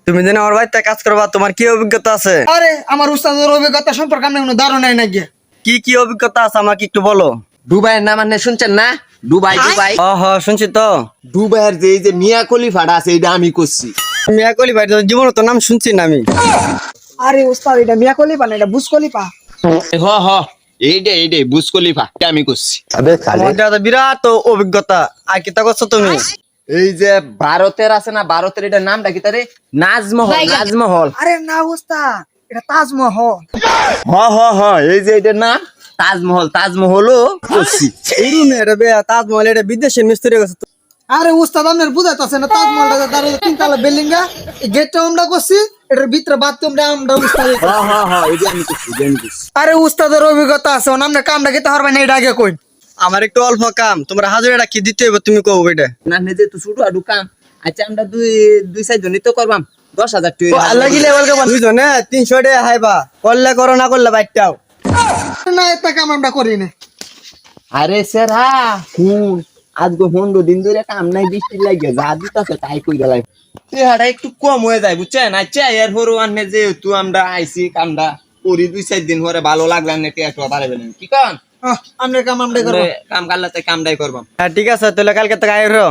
তুমি যেন আমার বাড়িতে কাজ করবা, তোমার কি অভিজ্ঞতা আছে? আরে আমার উস্তাদের অভিজ্ঞতা সম্পর্কে আমি কোনো ধারণাই নাই গিয়ে। কি কি অভিজ্ঞতা আছে আমাকে একটু বলো। দুবাইয়ের নাম আপনি শুনছেন না? দুবাই দুবাই হ হ শুনছি তো। দুবাইয়ের যে এই যে মিয়া খলিফাটা আছে এটা আমি করছি। মিয়া কলি ভাই জীবনে তো নাম শুনছি না আমি। আরে উস্তাদ এটা মিয়া খলিফা না, এটা বুজ খলিফা। হ হ এইটাই বুজ খলিফা এটা আমি করছি। তোমার তো বিরাট তো অভিজ্ঞতা, আর কি তা করছো তুমি? এই যে ভারতের আছে না, ভারতের এটা নামটা কি তারে? নাজমহল নাজমহল। আরে না উস্তাদ, এটা তাজমহল। হ এই যে এটার নাম তাজমহল, তাজমহলও করছি। এই রুমে এটা তাজমহল, এটা বিদেশের মিস্ত্রি গেছে। আরে উস্তাদ আপনার বুঝাইতেছে না, তাজমহলটা তার তিনতলা বিল্ডিং গেটটা আমরা করছি, এটার ভিতরে বাথরুমটা আমরা উস্তাদ। হ এটা আমি করছি, এটা আমি করছি। আরে উস্তাদের অভিজ্ঞতা আছে, আমরা কামটা খেতে পারবেন না, এটা আগে কই। আমার একটু অল্প কাম, তোমরা হাজারটা কি দিতে হবে তুমি কও বেটা। না নিজে তো শুরু আডু কাম। আচ্ছা আমরা দুই চার জনই তো করবাম 10,000 টাকা। আল্লাহ গিলে বলকে দুইজনে 300 টাকা হাইবা, করলে করো না করলে বাইটাও। না এটা কাম আমরা করি না। আরে সেরা হুন আজকে 15 দিন ধরে কাম নাই, বৃষ্টি লাগে যা দিতাছে তাই কই গেলাই। তেহাটা একটু কম হয়ে যায় বুঝছেন। আচ্ছা এর পরও আনলে যেহেতু আমরা আইছি কামটা করি 2-4 দিন পরে ভালো লাগলাম না টেয়া পারবেন কি কন? আমরা কাম আমরা করবো। কাম কাল্লাতে কামটাই করবাম। হ্যাঁ ঠিক আছে, তাহলে কালকে থেকে আইরো।